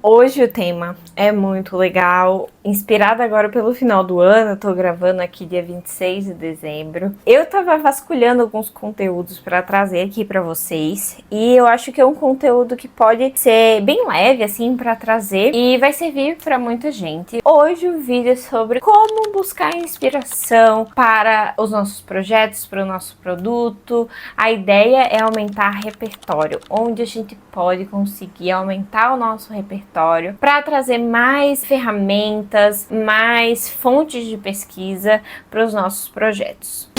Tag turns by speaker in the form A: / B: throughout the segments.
A: Hoje o tema é muito legal, inspirada agora pelo final do ano, eu tô gravando aqui dia 26 de dezembro. Eu tava vasculhando alguns conteúdos para trazer aqui para vocês e eu acho que é um conteúdo que pode ser bem leve assim para trazer e vai servir para muita gente. Hoje o vídeo é sobre como buscar inspiração para os nossos projetos, para o nosso produto. A ideia é aumentar repertório, onde a gente pode conseguir aumentar o nosso repertório para trazer mais ferramentas, mais fontes de pesquisa para os nossos projetos.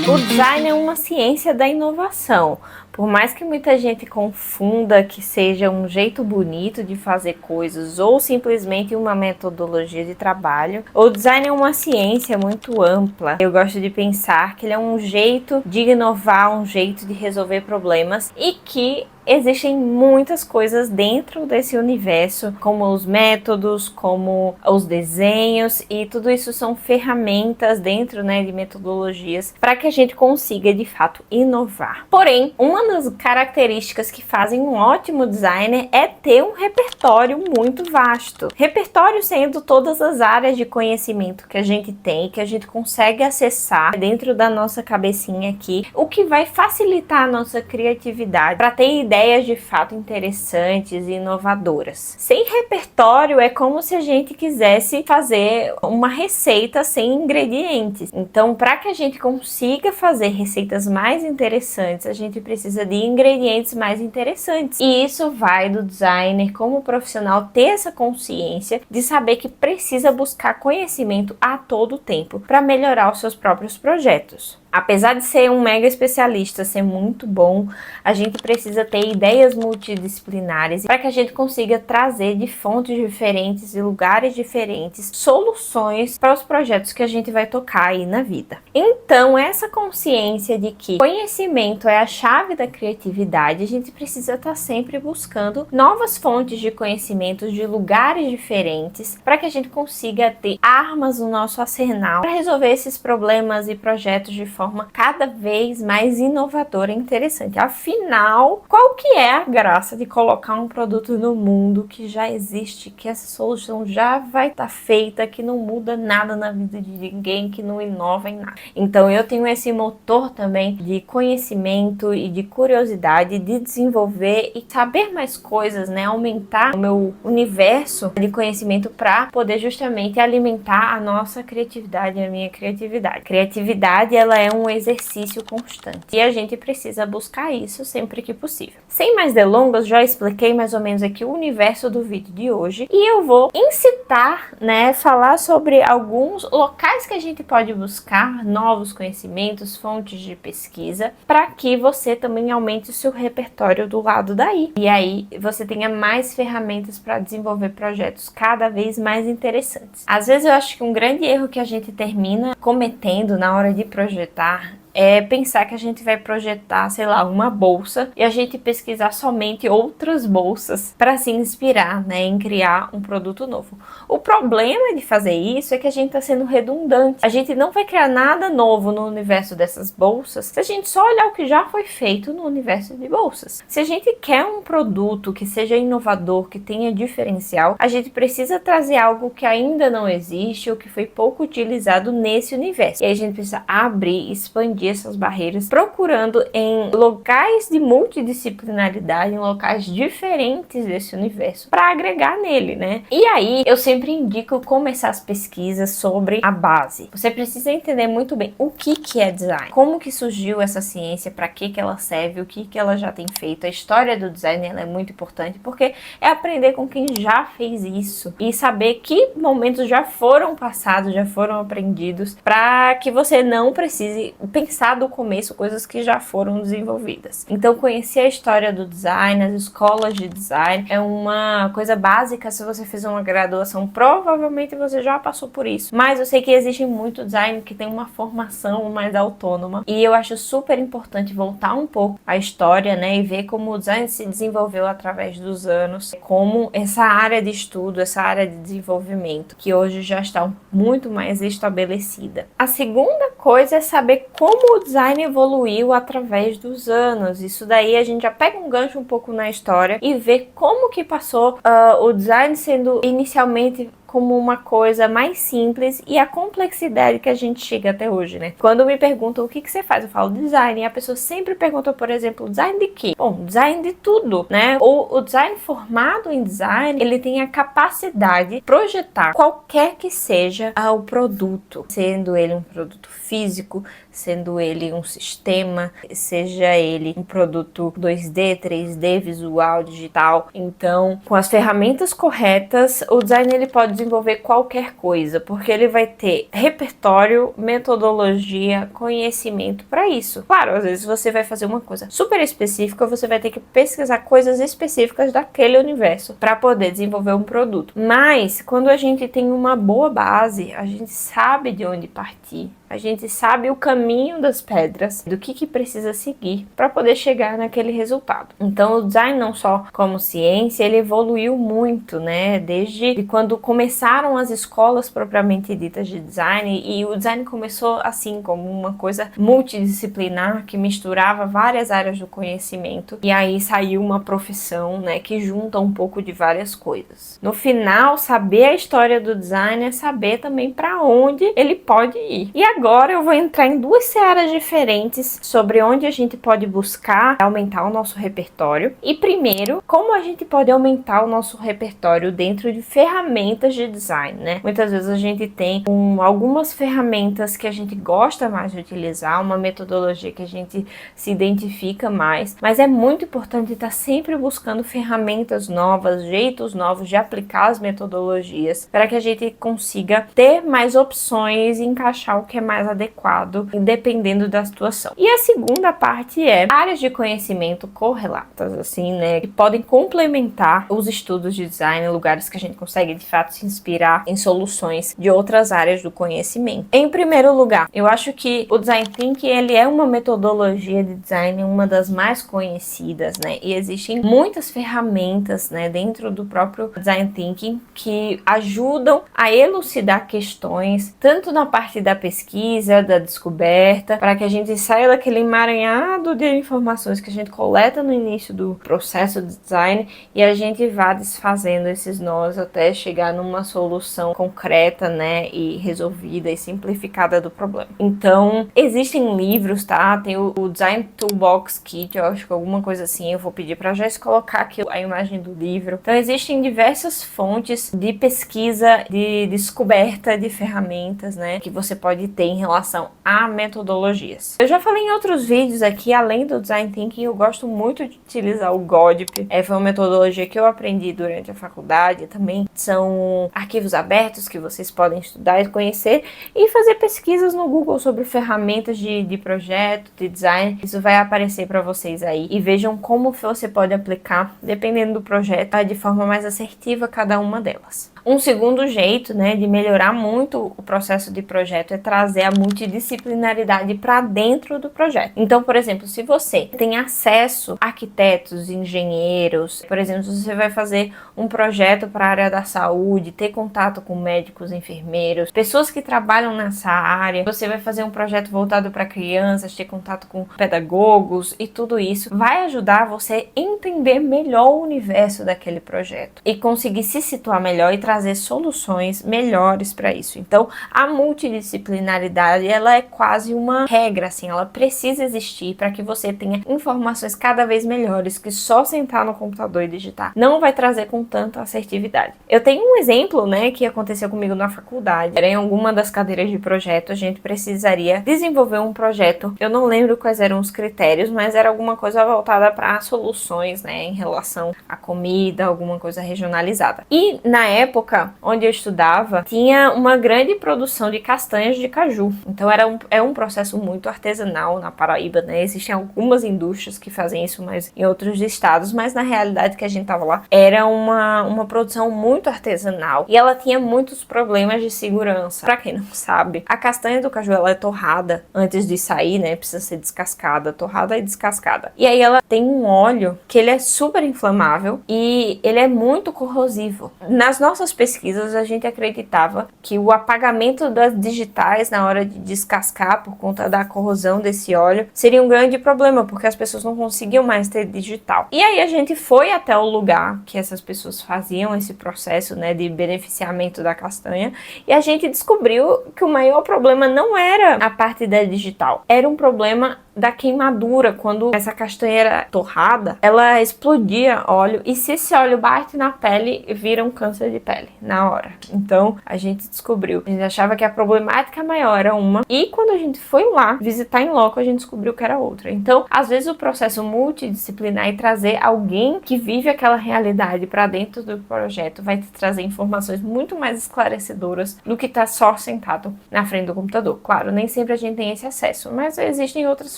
A: O design é uma ciência da inovação. Por mais que muita gente confunda que seja um jeito bonito de fazer coisas ou simplesmente uma metodologia de trabalho, o design é uma ciência muito ampla. Eu gosto de pensar que ele é um jeito de inovar, um jeito de resolver problemas e que existem muitas coisas dentro desse universo, como os métodos, como os desenhos, e tudo isso são ferramentas dentro, de metodologias para que a gente consiga de fato inovar. Porém, uma das características que fazem um ótimo designer é ter um repertório muito vasto. Repertório sendo todas as áreas de conhecimento que a gente tem, que a gente consegue acessar dentro da nossa cabecinha aqui, o que vai facilitar a nossa criatividade para ter ideias de fato interessantes e inovadoras. Sem repertório é como se a gente quisesse fazer uma receita sem ingredientes. Então, para que a gente consiga fazer receitas mais interessantes, a gente precisa de ingredientes mais interessantes. E isso vai do designer como profissional ter essa consciência de saber que precisa buscar conhecimento a todo tempo para melhorar os seus próprios projetos. Apesar de ser um mega especialista, ser muito bom, a gente precisa ter ideias multidisciplinares para que a gente consiga trazer de fontes diferentes e lugares diferentes soluções para os projetos que a gente vai tocar aí na vida. Então, essa consciência de que conhecimento é a chave da criatividade, a gente precisa estar sempre buscando novas fontes de conhecimento de lugares diferentes para que a gente consiga ter armas no nosso arsenal para resolver esses problemas e projetos de forma cada vez mais inovadora e interessante. Afinal, qual que é a graça de colocar um produto no mundo que já existe, que essa solução já vai estar feita, que não muda nada na vida de ninguém, que não inova em nada? Então eu tenho esse motor também de conhecimento e de curiosidade, de desenvolver e saber mais coisas, aumentar o meu universo de conhecimento para poder justamente alimentar a nossa criatividade, a minha criatividade. Criatividade, ela é um exercício constante e a gente precisa buscar isso sempre que possível. Sem mais delongas, já expliquei mais ou menos aqui o universo do vídeo de hoje e eu vou incitar, falar sobre alguns locais que a gente pode buscar novos conhecimentos, fontes de pesquisa, para que você também aumente o seu repertório do lado daí. E aí você tenha mais ferramentas para desenvolver projetos cada vez mais interessantes. Às vezes eu acho que um grande erro que a gente termina cometendo na hora de projetar é pensar que a gente vai projetar, sei lá, uma bolsa e a gente pesquisar somente outras bolsas para se inspirar, em criar um produto novo. O problema de fazer isso é que a gente está sendo redundante. A gente não vai criar nada novo no universo dessas bolsas se a gente só olhar o que já foi feito no universo de bolsas. Se a gente quer um produto que seja inovador, que tenha diferencial, a gente precisa trazer algo que ainda não existe ou que foi pouco utilizado nesse universo. E aí a gente precisa abrir, expandir essas barreiras, procurando em locais de multidisciplinaridade, em locais diferentes desse universo, para agregar nele, E aí, eu sempre indico começar as pesquisas sobre a base. Você precisa entender muito bem o que é design, como que surgiu essa ciência, para que ela serve, o que ela já tem feito. A história do design ela é muito importante, porque é aprender com quem já fez isso e saber que momentos já foram passados, já foram aprendidos, para que você não precise pensar começar do começo coisas que já foram desenvolvidas. Então, conhecer a história do design, as escolas de design, é uma coisa básica. Se você fez uma graduação, provavelmente você já passou por isso. Mas eu sei que existe muito design que tem uma formação mais autônoma, e eu acho super importante voltar um pouco à história, né, e ver como o design se desenvolveu através dos anos, como essa área de estudo, essa área de desenvolvimento, que hoje já está muito mais estabelecida. A segunda coisa é saber como o design evoluiu através dos anos. Isso daí a gente já pega um gancho um pouco na história e vê como que passou o design sendo inicialmente como uma coisa mais simples e a complexidade que a gente chega até hoje, né? Quando me perguntam o que você faz, eu falo design, e a pessoa sempre pergunta, por exemplo, design de quê? Bom, design de tudo, né? Ou o design formado em design, ele tem a capacidade de projetar qualquer que seja o produto, sendo ele um produto físico, sendo ele um sistema, seja ele um produto 2D, 3D, visual, digital. Então, com as ferramentas corretas, o design ele pode desenvolver qualquer coisa, porque ele vai ter repertório, metodologia, conhecimento para isso. Claro, às vezes você vai fazer uma coisa super específica, você vai ter que pesquisar coisas específicas daquele universo para poder desenvolver um produto. Mas, quando a gente tem uma boa base, a gente sabe de onde partir. A gente sabe o caminho das pedras, do que precisa seguir para poder chegar naquele resultado. Então, o design, não só como ciência, ele evoluiu muito, né? Desde quando começaram as escolas propriamente ditas de design, e o design começou assim, como uma coisa multidisciplinar que misturava várias áreas do conhecimento, e aí saiu uma profissão, né, que junta um pouco de várias coisas. No final, saber a história do design é saber também para onde ele pode ir. E agora eu vou entrar em duas searas diferentes sobre onde a gente pode buscar aumentar o nosso repertório. E primeiro, como a gente pode aumentar o nosso repertório dentro de ferramentas de design, né? Muitas vezes a gente tem algumas ferramentas que a gente gosta mais de utilizar, uma metodologia que a gente se identifica mais, mas é muito importante estar sempre buscando ferramentas novas, jeitos novos de aplicar as metodologias, para que a gente consiga ter mais opções e encaixar o que é mais adequado, dependendo da situação. E a segunda parte é áreas de conhecimento correlatas, assim, né, que podem complementar os estudos de design, lugares que a gente consegue de fato se inspirar em soluções de outras áreas do conhecimento. Em primeiro lugar, eu acho que o Design Thinking, ele é uma metodologia de design, uma das mais conhecidas, né, e existem muitas ferramentas, né, dentro do próprio Design Thinking que ajudam a elucidar questões, tanto na parte da pesquisa, da descoberta, para que a gente saia daquele emaranhado de informações que a gente coleta no início do processo de design e a gente vá desfazendo esses nós até chegar numa solução concreta, né, e resolvida e simplificada do problema. Então, existem livros, tá? Tem o Design Toolbox Kit, eu acho que alguma coisa assim, eu vou pedir para Jess colocar aqui a imagem do livro. Então, existem diversas fontes de pesquisa, de descoberta de ferramentas, né, que você pode ter em relação a metodologias. Eu já falei em outros vídeos aqui, além do Design Thinking, eu gosto muito de utilizar o GODP. Foi uma metodologia que eu aprendi durante a faculdade também. São arquivos abertos que vocês podem estudar e conhecer e fazer pesquisas no Google sobre ferramentas de projeto, de design. Isso vai aparecer para vocês aí e vejam como você pode aplicar, dependendo do projeto, de forma mais assertiva cada uma delas. Um segundo jeito, né, de melhorar muito o processo de projeto é trazer a multidisciplinaridade para dentro do projeto. Então, por exemplo, se você tem acesso a arquitetos, engenheiros, por exemplo, se você vai fazer um projeto para a área da saúde, ter contato com médicos, enfermeiros, pessoas que trabalham nessa área, você vai fazer um projeto voltado para crianças, ter contato com pedagogos e tudo isso vai ajudar você a entender melhor o universo daquele projeto e conseguir se situar melhor e trazer soluções melhores para isso. Então, a multidisciplinaridade, ela é quase uma regra, assim, ela precisa existir para que você tenha informações cada vez melhores, que só sentar no computador e digitar não vai trazer com tanta assertividade. Eu tenho um exemplo, né, que aconteceu comigo na faculdade. Era em alguma das cadeiras de projeto, a gente precisaria desenvolver um projeto. Eu não lembro quais eram os critérios, mas era alguma coisa voltada para soluções, né, em relação à comida, alguma coisa regionalizada. E na época época onde eu estudava, tinha uma grande produção de castanhas de caju. Então é um processo muito artesanal na Paraíba, né? Existem algumas indústrias que fazem isso, mas em outros estados, mas na realidade que a gente tava lá, era uma produção muito artesanal e ela tinha muitos problemas de segurança. Pra quem não sabe, a castanha do caju, ela é torrada antes de sair, né? Precisa ser descascada, torrada e descascada. E aí ela tem um óleo que ele é super inflamável e ele é muito corrosivo. Nas nossas pesquisas, a gente acreditava que o apagamento das digitais na hora de descascar por conta da corrosão desse óleo seria um grande problema, porque as pessoas não conseguiam mais ter digital. E aí a gente foi até o lugar que essas pessoas faziam esse processo, né, de beneficiamento da castanha, e a gente descobriu que o maior problema não era a parte da digital, era um problema da queimadura. Quando essa castanha era torrada, ela explodia óleo, e se esse óleo bate na pele, vira um câncer de pele na hora. Então a gente descobriu, a gente achava que a problemática maior era uma, e quando a gente foi lá visitar em loco, a gente descobriu que era outra. Então, às vezes o processo multidisciplinar e trazer alguém que vive aquela realidade para dentro do projeto vai te trazer informações muito mais esclarecedoras do que estar só sentado na frente do computador. Claro, nem sempre a gente tem esse acesso, mas existem outras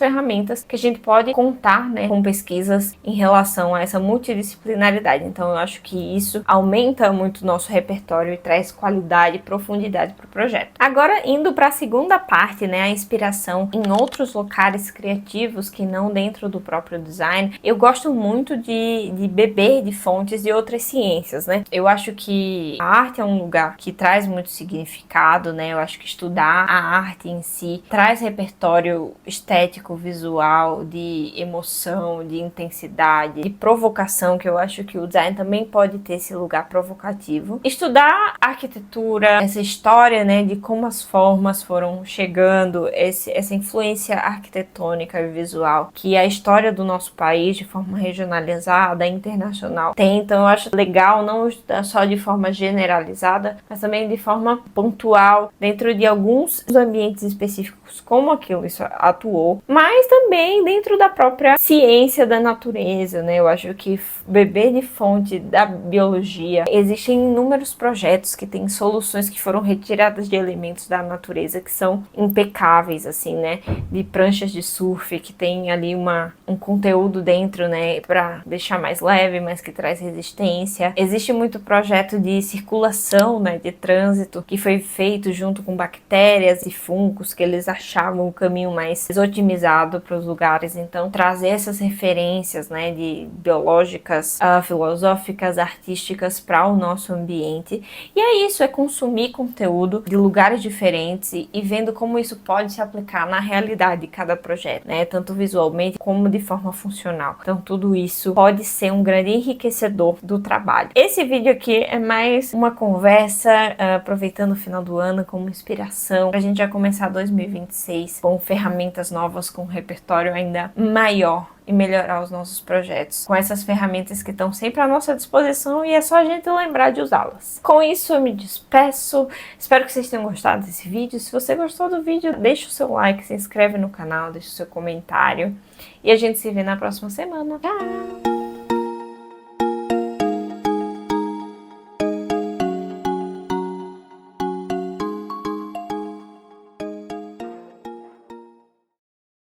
A: ferramentas que a gente pode contar, né, com pesquisas em relação a essa multidisciplinaridade. Então eu acho que isso aumenta muito o nosso repertório e traz qualidade e profundidade para o projeto. Agora, indo para a segunda parte, né, a inspiração em outros locais criativos que não dentro do próprio design, eu gosto muito de beber de fontes de outras ciências, né? Eu acho que a arte é um lugar que traz muito significado, né? Eu acho que estudar a arte em si traz repertório estético, visual, de emoção, de intensidade, de provocação, que eu acho que o design também pode ter esse lugar provocativo. Estudar arquitetura, essa história, né, de como as formas foram chegando, essa influência arquitetônica e visual que a história do nosso país, de forma regionalizada, internacional, tem. Então eu acho legal não estudar só de forma generalizada, mas também de forma pontual, dentro de alguns ambientes específicos, como aquilo isso atuou, mas também dentro da própria ciência da natureza, né? Eu acho que beber de fonte da biologia, existem inúmeros projetos que têm soluções que foram retiradas de elementos da natureza que são impecáveis, assim, né? De pranchas de surf que tem ali um conteúdo dentro, né? Para deixar mais leve, mas que traz resistência. Existe muito projeto de circulação, né? De trânsito que foi feito junto com bactérias e fungos que eles achavam o caminho mais otimizado para os lugares. Então trazer essas referências, né? De biológicas, filosóficas, artísticas para o nosso ambiente. E é isso, é consumir conteúdo de lugares diferentes e vendo como isso pode se aplicar na realidade de cada projeto, né? Tanto visualmente como de forma funcional. Então tudo isso pode ser um grande enriquecedor do trabalho. Esse vídeo aqui é mais uma conversa, aproveitando o final do ano como inspiração, pra gente já começar 2026 com ferramentas novas, com um repertório ainda maior e melhorar os nossos projetos com essas ferramentas que estão sempre à nossa disposição e é só a gente lembrar de usá-las. Com isso eu me despeço, espero que vocês tenham gostado desse vídeo. Se você gostou do vídeo, deixa o seu like, se inscreve no canal, deixa o seu comentário e a gente se vê na próxima semana. Tchau!